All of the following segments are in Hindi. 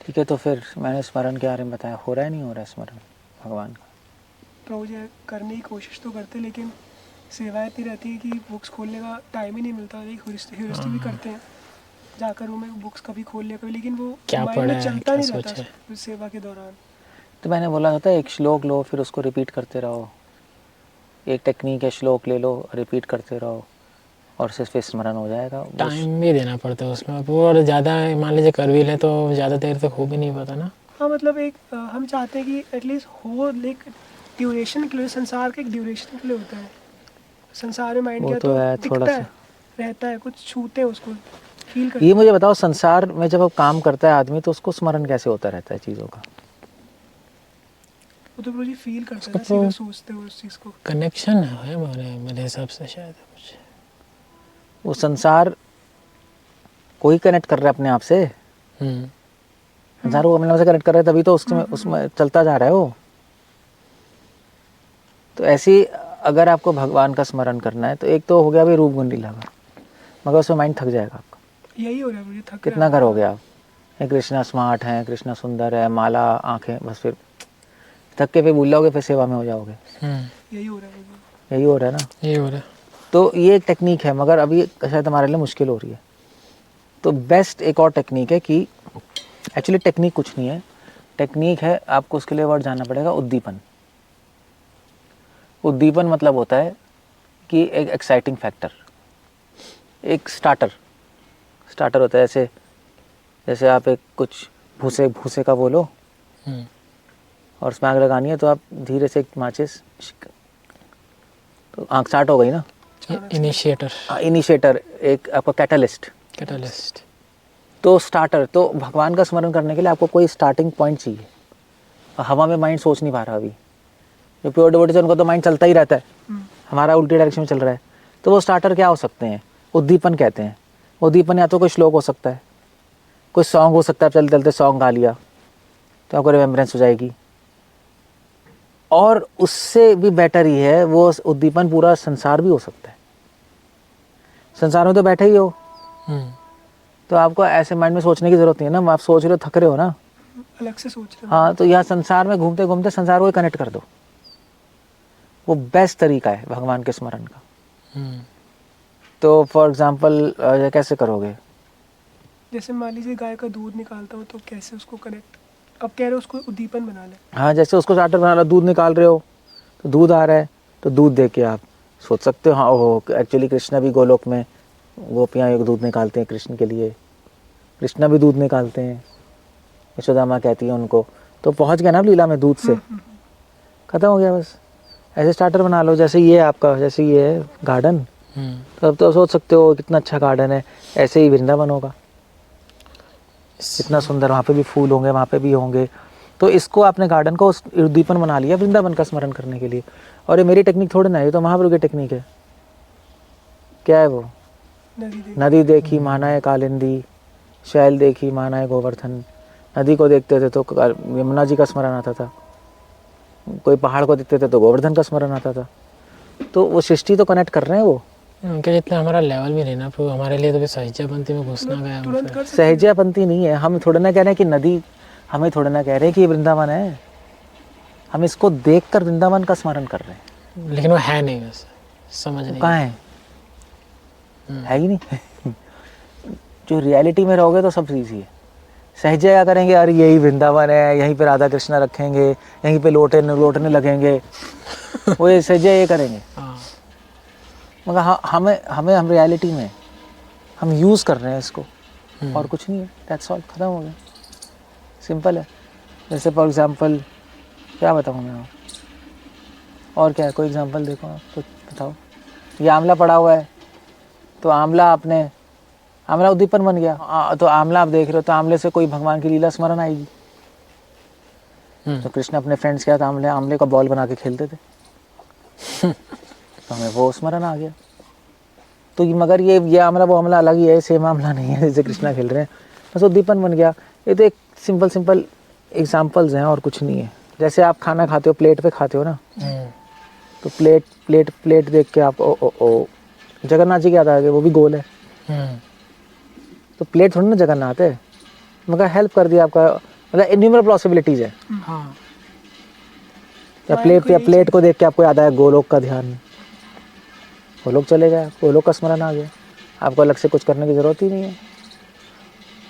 ठीक है, तो फिर मैंने स्मरण के बारे में बताया, हो रहा है नहीं हो रहा है स्मरण भगवान का? प्रभु जी करने की कोशिश तो करते, लेकिन सेवा इतनी रहती है कि बुक्स खोलने का टाइम ही नहीं मिलता। एक ह्यूरिस्टिक भी करते हैं, जाकर रूम में बुक्स कभी खोल लिया कभी, लेकिन वो क्या माइंड पढ़ा में है, चलता क्या नहीं रहता सोचा है। उस सेवा के दौरान। तो मैंने बोला था एक श्लोक लो, फिर उसको रिपीट करते रहो। एक टेक्निक है, श्लोक ले लो, रिपीट करते रहो और सिर्फ स्मरण हो जाएगा। टाइम भी देना पड़ता है उसमें, वो और ज़्यादा मान लीजिए कर भी लें तो ज़्यादा देर तक हो भी नहीं पाता ना। हाँ मतलब एक हम चाहते हैं कि एटलीस्ट हो, लाइक ड्यूरेशन के लिए, संसार के एक ड्यूरेशन के लिए होता है। संसार में माइंड वो क्या तो तो है थोड़ा टिकता है, सा। रहता है, कुछ छूते हैं उसको, फील करते ये हैं। मुझे बताओ, संसार में जब अब काम करता है आदमी तो उसको स्मरण कैसे होता रहता है चीज़ों का? वो तो प्रभु जी फील करते हैं उसका ना, तो सीधा सोचते हो उस चीज़ को। कनेक्शन है मेरे हिसाब से शायद कुछ। वो संसार कोई कनेक्ट कर रहा है अपने आप से, संसार को अपने आप से कनेक्ट कर रहा है, तभी तो उसमें चलता जा रहा है वो। तो ऐसे ही अगर आपको भगवान का स्मरण करना है तो एक तो हो गया भाई रूप गुण लीला का, मगर उसमें माइंड थक जाएगा आपका। यही हो रहा है, मुझे थक रहा कितना है। करोगे आप? ये कृष्णा स्मार्ट है, कृष्णा सुंदर है, माला आंखें, बस फिर थक के फिर भूल जाओगे, फिर सेवा में हो जाओगे। यही हो रहा है मुझे। यही हो रहा है ना। ये हो रहा है। तो ये एक टेक्निक है, मगर अभी शायद हमारे लिए मुश्किल हो रही है। तो बेस्ट एक और टेक्निक है कि एक्चुअली टेक्निक कुछ नहीं है, टेक्निक है आपको उसके लिए वर्ड जानना पड़ेगा, उद्दीपन। उद्दीपन मतलब होता है कि एक एक्साइटिंग फैक्टर, एक स्टार्टर होता है। जैसे आप एक कुछ भूसे का बोलो और उसमें आग लगानी है, तो आप धीरे से एक माचिस, तो आग स्टार्ट हो गई ना। इनिशिएटर एक आपका कैटलिस्ट। तो स्टार्टर, तो भगवान का स्मरण करने के लिए आपको कोई स्टार्टिंग पॉइंट चाहिए। हवा में माइंड सोच नहीं पा रहा अभी, जो प्योर डिवोटीज है उनको तो माइंड चलता ही रहता है, हमारा उल्टी डायरेक्शन में चल रहा है। तो वो स्टार्टर क्या हो सकते हैं? उद्दीपन कहते हैं। उद्दीपन या तो कोई श्लोक हो सकता है, कोई सॉन्ग हो सकता है, चलते चलते सॉन्ग गा लिया तो आपको रिमेम्बरेंस हो जाएगी। और उससे भी बेटर ही है, वो उद्दीपन पूरा संसार भी हो सकता है। संसार में तो बैठे ही हो, तो आपको ऐसे माइंड में सोचने की जरूरत नहीं है ना। आप सोच रहे हो, थक रहे हो ना, अलग से सोच रहे हो। हाँ, तो यहाँ संसार में घूमते घूमते संसार को कनेक्ट कर दो। वो बेस्ट तरीका है भगवान के स्मरण का। तो फॉर एग्जाम्पल कैसे करोगे? जैसे मान लीजिए गाय का दूध निकालता हूँ, तो कैसे उसको कनेक्ट, अब कह रहे हो उसको उद्दीपन बना ले। हाँ, जैसे उसको स्टार्टर बना लो, दूध निकाल रहे हो तो दूध आ रहा है, तो दूध देख के आप सोच सकते हो, हाँ ओहो, एक्चुअली कृष्णा भी गोलोक में गोपियाँ एक दूध निकालते हैं कृष्ण के लिए, कृष्णा भी दूध निकालते हैं, यशोदा माँ कहती है उनको। तो पहुँच गया ना आप लीला में, दूध से खत्म हो गया बस। ऐसे स्टार्टर बना लो, जैसे ये आपका, जैसे ये है गार्डन, तो अब तो सोच सकते हो कितना अच्छा गार्डन है, ऐसे ही वृंदावन होगा, इतना सुंदर, वहाँ पे भी फूल होंगे, वहाँ पे भी होंगे। तो इसको आपने गार्डन को उद्दीपन बना लिया वृंदावन का स्मरण करने के लिए। और ये मेरी टेक्निक थोड़ी ना है, ये तो महाप्रभु की टेक्निक है। क्या है वो? नदी देखी मानाए कालिंदी, शैल देखी मानाए गोवर्धन। नदी को देखते थे तो यमुना जी का स्मरण आता था, कोई पहाड़ को देखते थे तो गोवर्धन का स्मरण आता था। तो वो सृष्टि तो कनेक्ट कर रहे हैं वो। उनके जितना हमारा लेवल भी नहीं ना, तो हमारे लिए तो सहजापंथी में घुसना गया। सहजापंथी नहीं है, हम थोड़ा ना कह रहे हैं कि नदी, हमें थोड़ा ना कह रहे हैं कि ये वृंदावन है, हम इसको देखकर वृंदावन का स्मरण कर रहे हैं। लेकिन वो है नहीं, वैसे समझ नहीं कहाँ है ही नहीं। जो रियलिटी में रहोगे तो सब इजी है। सहजे क्या करेंगे, अरे यही वृंदावन है, यहीं पे राधा कृष्णा रखेंगे, यहीं पे लोटने लगेंगे, वो ये सहजे ये करेंगे। मगर हम रियलिटी में हम यूज़ कर रहे हैं इसको, और कुछ नहीं है, दैट्स ऑल, खत्म हो गया, सिंपल है। जैसे फॉर एग्जांपल क्या बताऊँ मैं, और क्या है, कोई एग्जांपल देखो आप, कुछ बताओ। ये आंवला पड़ा हुआ है, तो आंवला उद्दीपन बन गया, तो आंवला आप देख रहे हो, तो आंवले से कोई भगवान की लीला स्मरण आएगी। तो कृष्ण अपने फ्रेंड्स के साथ आंवले का बॉल बना के खेलते थे, तो हमें वो स्मरण आ गया। तो मगर ये आंवला वो आंवला अलग ही है, सेम आंवला नहीं है जैसे कृष्णा खेल रहे हैं, बस उद्दीपन बन गया। ये तो एक सिंपल एग्जाम्पल्स हैं और कुछ नहीं है। जैसे आप खाना खाते हो, प्लेट पे खाते हो ना, तो प्लेट देख के आप ओ जगन्नाथ जी क्या था, वो भी गोल है, तो प्लेट थोड़ी ना जगन्नाथ है, मगर हेल्प कर दिया आपका मतलब इन्यूमरेबल पॉसिबिलिटीज है। हाँ या माइंड को यही प्लेट को देख के आपको याद आया गोलोक का ध्यान, गोलोक चले गए, गोलोक का स्मरण आ गया, आपको अलग से कुछ करने की जरूरत ही नहीं है।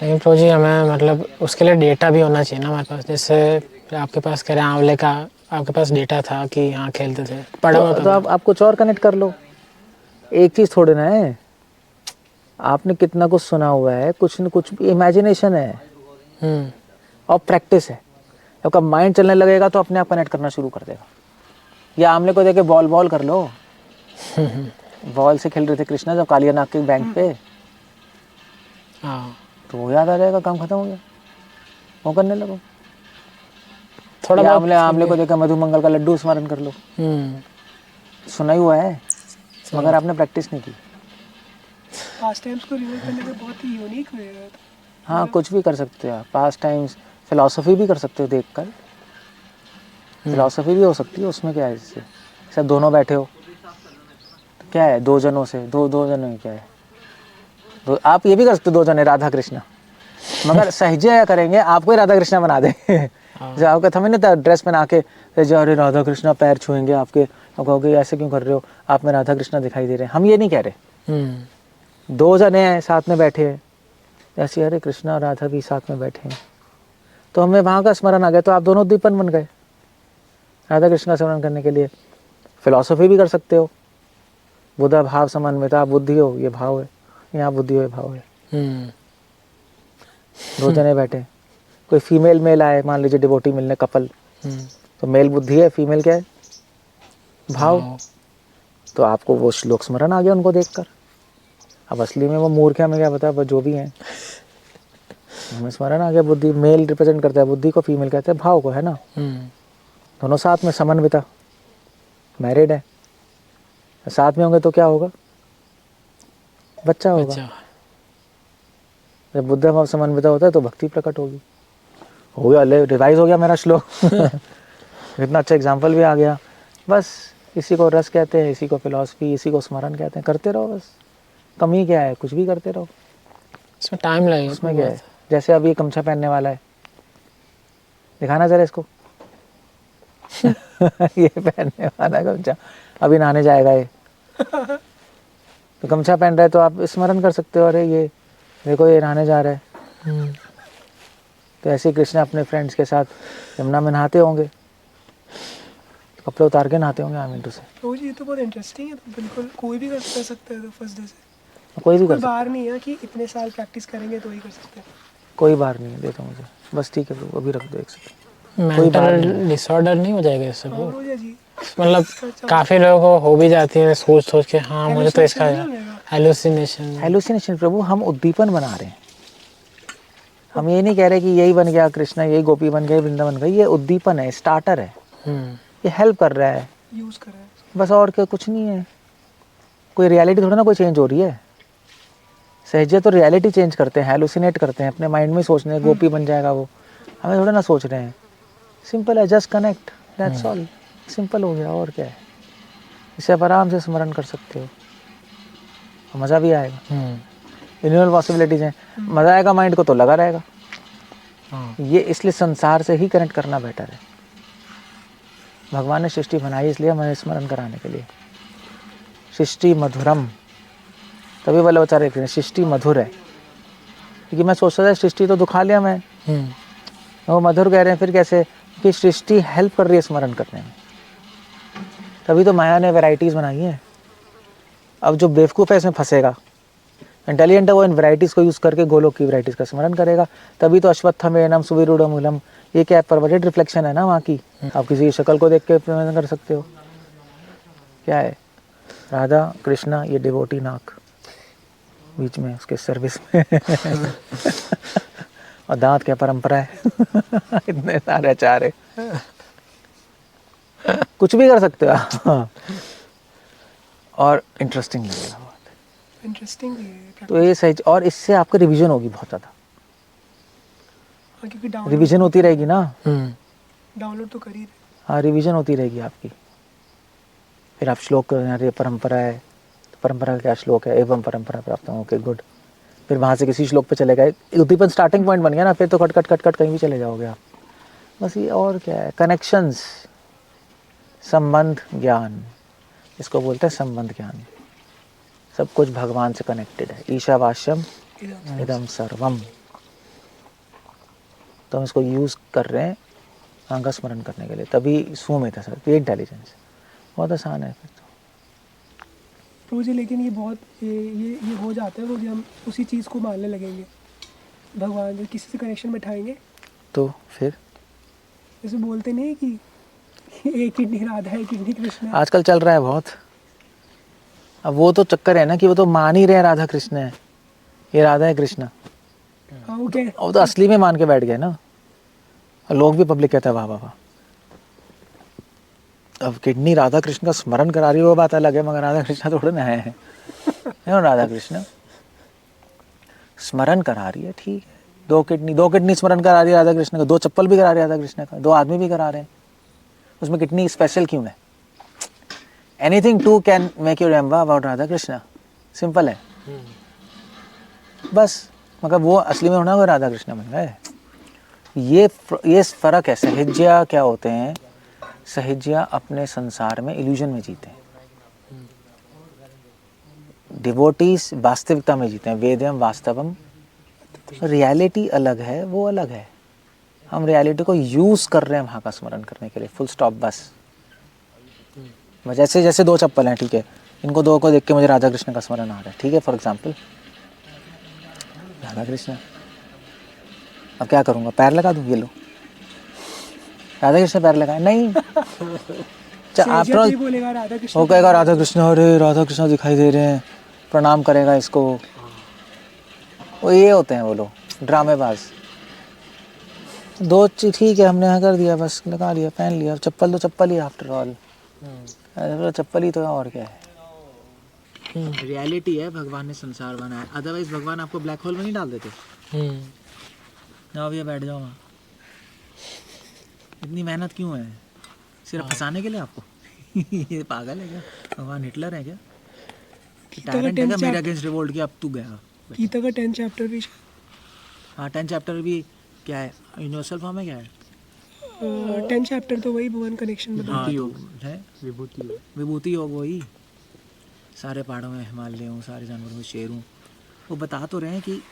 लेकिन प्रभु जी हमें मतलब उसके लिए डेटा भी होना चाहिए ना हमारे पास। जैसे आपके पास कह रहे हैं आंवले का, आपके पास डेटा था कि यहाँ खेलते थे, पढ़ा हुआ तो था। आप कुछ और कनेक्ट कर लो। एक चीज थोड़ी ना है, आपने कितना कुछ सुना हुआ है, कुछ न कुछ इमेजिनेशन है और प्रैक्टिस है। आपका माइंड चलने लगेगा तो अपने आप कनेक्ट करना शुरू कर देगा। या आमले को देखे बॉल कर लो, बॉल से खेल रहे थे कृष्णा जब कालिया नाग के बैंक पे, हाँ तो वो याद आ जाएगा, काम खत्म हो गया, वो करने लगो। थोड़ा या बहुत आमले को देखा मधुमंगल का लड्डू स्मरण कर लो, सुना ही हुआ है मगर आपने प्रैक्टिस नहीं की। पास्ट टाइम्स को रिवॉल्व करने का बहुत ही यूनिक वे है। हाँ कुछ भी कर सकते हो आप, पास टाइम्स, फिलॉसफी भी कर सकते हो देखकर, फिलॉसफी भी हो सकती है, उसमें क्या है। इससे सब दोनों बैठे हो तो क्या है, दो जनों से दो जनों में क्या है, तो आप ये भी कर सकते हो, दो जने राधा कृष्णा, मगर सहजया करेंगे आपको ही राधा कृष्णा बना दे। जो आपका था मैंने ड्रेस पहना के जो अरे राधा कृष्णा पैर छुएंगे आपके, आप कहोगे ऐसे क्यों कर रहे हो, आप में राधा कृष्णा दिखाई दे रहे हैं। हम ये नहीं कह रहे, दो जने हैं साथ में बैठे हैं, ऐसे अरे कृष्णा और राधा भी साथ में बैठे हैं, तो हमें वहाँ का स्मरण आ गया, तो आप दोनों उद्दीपन बन गए राधा कृष्ण का स्मरण करने के लिए। फिलॉसफी भी कर सकते हो, बुद्धा भाव समन्वित, आप बुद्धि हो ये भाव है, यहाँ बुद्धि हो ये भाव है। दो जने बैठे, कोई फीमेल मेल आए, मान लीजिए डिवोटी मिलने कपल, तो मेल बुद्धि है, फीमेल क्या है भाव, तो आपको वो श्लोक स्मरण आ गया उनको देखकर। अब असली में वो मूर्ख है, हमें क्या पता, वो जो भी हैं, हमें स्मरण आ गया। बुद्धि मेल रिप्रेजेंट करता है बुद्धि को, फीमेल कहते हैं भाव को, है ना। दोनों साथ में समन्विता, मैरिड है, साथ में होंगे तो क्या होगा, बच्चा होगा। जब बुद्ध भाव समन्विता होता है तो भक्ति प्रकट होगी। हो गया, ले रिवाइज हो गया मेरा श्लोक। इतना अच्छा एग्जाम्पल भी आ गया। बस इसी को रस कहते हैं, इसी को फिलॉसफी, इसी को स्मरण कहते हैं। करते रहो बस, कमी क्या है, कुछ भी करते रहो, इसमें टाइम लगेगा। उसमें क्या है। जैसे अब ये गमछा पहनने वाला है, दिखाना जरा इसको। ये पहनने वाला गमछा, अभी नहाने जाएगा ये, तो गमछा पहन रहा है तो आप स्मरण कर सकते हो, अरे ये देखो ये नहाने जा रहा है। तो ऐसे ही कृष्ण अपने फ्रेंड्स के साथ यमुना में नहाते होंगे, कपड़े उतार के नहाते होंगे आमिंटू से। तो ये तो बहुत इंटरेस्टिंग है, तो बिल्कुल कोई भी कर सकता है तो फर्स्ट डे से। कोई भी कोई कर सकता, बाहर नहीं है कि इतने साल प्रैक्टिस करेंगे तो ही कर सकते हैं। कोई बार नहीं है, देता मुझे बस, ठीक है वो अभी रख दो एक सेकंड। मेंटल डिसऑर्डर नहीं हो जाएगा इससे? हाँ भैया जी, मतलब काफी लोगों को हो भी जाती है सोच के, हाँ मुझे तो इसका हेलुसिनेशन। हेलुसिनेशन प्रभु, हम उद्दीपन बना रहे हैं, हम ये नहीं कह रहे कि यही बन गया कृष्णा, यही गोपी बन गई, वृंदावन गई। ये उद्दीपन है, स्टार्टर है, ये हेल्प कर रहा है, यूज कर रहे हैं। बस, और क्या, कुछ नहीं है। कोई रियलिटी थोड़ा ना कोई चेंज हो रही है। सहजे तो रियलिटी चेंज करते हैं, हेलुसिनेट करते हैं, अपने माइंड में सोचने गोपी बन जाएगा वो, हमें थोड़ा ना सोच रहे हैं। सिंपल है, just connect, that's all, simple हो गया, और क्या है। इसे आप आराम से स्मरण कर सकते हो, मज़ा भी आएगा। इन्यूमरेबल पॉसिबिलिटीज हैं, मज़ा आएगा, माइंड को तो लगा रहेगा। ये इसलिए संसार से ही कनेक्ट करना बेटर है। भगवान ने सृष्टि बनाई इसलिए हमें स्मरण कराने के लिए। सृष्टि मधुरम, तभी वल्लभाचार्य कहते हैं सृष्टि मधुर है, क्योंकि मैं सोचता था सृष्टि तो दुखा लिया मैं, वो मधुर कह रहे हैं, फिर कैसे, कि सृष्टि हेल्प कर रही है स्मरण करने में। तभी तो माया ने वैरायटीज़ बनाई हैं। अब जो बेवकूफ़ है इसमें फंसेगा, इंटेलिजेंट है वो इन वैरायटीज़ को यूज़ करके गोलोक की वैरायटीज़ का स्मरण करेगा। तभी तो अश्वत्थमेनम सुविरूढ़मूलम, ये क्या परवर्टेड रिफ्लेक्शन है ना वहाँ की। आप किसी की शक्ल को देख के प्रमाण कर सकते हो, क्या है राधा कृष्णा, ये डिवोटी नाक बीच में उसके सर्विस में। और दांत क्या परंपरा है। इतने सारे आचार है, कुछ भी कर सकते हो आप। और इंटरेस्टिंग लगेगा बहुत, इंटरेस्टिंग भी है। तो ये सही। और इससे आपकी रिवीजन होगी बहुत ज़्यादा, क्योंकि रिवीजन होती रहेगी ना। डाउनलोड तो कर ही रहे। हाँ, रिवीजन होती रहेगी आपकी। फिर आप श्लोक, अरे परंपरा है, तो परंपरा का क्या श्लोक है, एवं परंपरा प्राप्त हो, ओके गुड। फिर वहाँ से किसी श्लोक पे चले गए, उद्दीपन स्टार्टिंग पॉइंट बन गया ना, फिर तो कट कट कट कट कहीं भी चले जाओगे आप। बस ये और क्या है, कनेक्शंस, संबंध ज्ञान, इसको बोलते हैं संबंध ज्ञान। सब कुछ भगवान से कनेक्टेड है। ईशावास्यम इदम सर्वम। तो हम इसको यूज़ कर रहे हैं अंग स्मरण करने के लिए, तभी सुमित है सर, ये इंटेलिजेंस बहुत आसान है फिर तो। प्रभु जी लेकिन ये बहुत ये हो जाता है वो, हम उसी चीज़ को मानने लगेंगे, भगवान जो किसी से कनेक्शन बैठाएंगे तो फिर जैसे बोलते नहीं है कि एक किडनी राधा है, किडनी कृष्ण है। आजकल चल रहा है बहुत। अब वो तो चक्कर है ना कि वो तो मान ही रहे हैं राधा कृष्ण है, ये राधा है कृष्ण, हाँ वो क्या वो तो असली में मान के बैठ गए ना, और लोग भी पब्लिक कहता है वाह वाह वाह। अब किडनी राधा कृष्ण का स्मरण करा रही है वो बात अलग है, मगर राधा कृष्ण थोड़े ना है राधा कृष्ण स्मरण करा रही है, ठीक है। दो किडनी स्मरण करा रही है राधा कृष्ण का, दो चप्पल भी करा रही है राधा कृष्ण का, दो आदमी भी करा रहे हैं, उसमें किडनी स्पेशल क्यों है? Anything to can make you remember about Radha Krishna, simple है बस। मगर वो असली में होना वो राधा कृष्ण बन गए। ये फर्क है। सहिज्या क्या होते हैं? सहिज्या अपने संसार में इल्यूजन में जीते हैं, डिवोटीज वास्तविकता में जीते हैं, वेद्यम वास्तवम। रियलिटी अलग है, वो अलग है। हम रियलिटी को यूज कर रहे हैं वहाँ का स्मरण करने के लिए, फुल स्टॉप बस। जैसे जैसे दो चप्पल हैं, ठीक है, इनको दो को देख के मुझे राधा कृष्ण का स्मरण आ रहा है, ठीक है, फॉर एग्जाम्पल राधा कृष्ण। अब क्या करूँगा, पैर लगा दूँ, ये लो राधा कृष्ण पैर लगाए नहीं आफ्टर ऑल बोलेगा राधा कृष्ण, वो कहेगा राधा कृष्ण, अरे राधा कृष्ण दिखाई दे रहे हैं, प्रणाम करेगा इसको। वो ये होते हैं वो लोग ड्रामेबाज। दो चीज ठीक है, हमने यहाँ कर दिया, बस लगा लिया, पहन लिया, चप्पल तो चप्पल ही आफ्टर ऑल, चप्पल ही तो है, और क्या है। रियलिटी है, भगवान ने संसार बनाया, अदरवाइज भगवान आपको ब्लैक होल में नहीं डाल देते। जाओ भैया बैठ जाओ वहाँ, इतनी मेहनत क्यों है? सिर्फ फंसाने के लिए आपको ये पागल है क्या? भगवान हिटलर है क्या? टायरेंट है क्या मेरे अगेंस्ट रिवोल्ट किया, अब तू गया। गीता का 10th चैप्टर भी, हाँ 10th चैप्टर भी क्या है, यूनिवर्सल फॉर्म है क्या है? 10th चैप्टर तो वही भगवान कनेक्शन बता। हाँ तो है विभूति योग, वही सारे पहाड़ों में हिमालय हूँ, सारे जानवरों में शेर हूँ। वो बता तो रहे हैं कि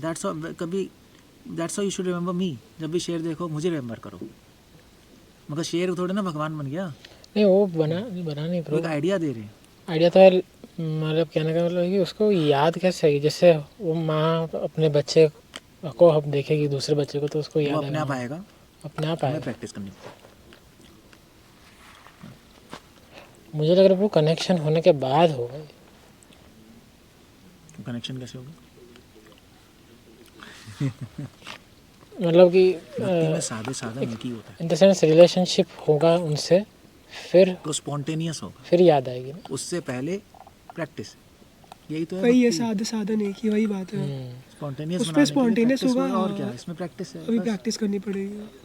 that's how you should remember मी। जब भी शेर देखो मुझे रिमेंबर करो। मगर शेर थोड़े ना भगवान बन गया, नहीं वो बना नहीं, एक आइडिया दे रहे हैं। आइडिया तो है, मतलब कहने का मतलब है कि उसको याद कैसे है, जैसे वो माँ अपने बच्चे को अब देखेगी दूसरे बच्चे को, तो उसको याद अपने आप आएगा, अपने आप हमें आएगा। प्रैक्टिस करनी। मुझे लग रहा है वो कनेक्शन होने के बाद होगा। कनेक्शन कैसे होगा? मतलब कि भक्ति में सादे सादा एक ही होता है, इन द सेंस रिलेशनशिप होगा उनसे, फिर तो स्पॉन्टेनियस होगा, फिर याद आएगी ना। उससे पहले प्रैक्टिस, यही तो है वही है, भक्ति। साधा नहीं की वही बात है। स्पॉन्टेनियस उसमें spontaneous होगा, और क्या, इसमें प्रैक्टिस है अभी बस। प्रैक्टिस करनी पड़ेगी।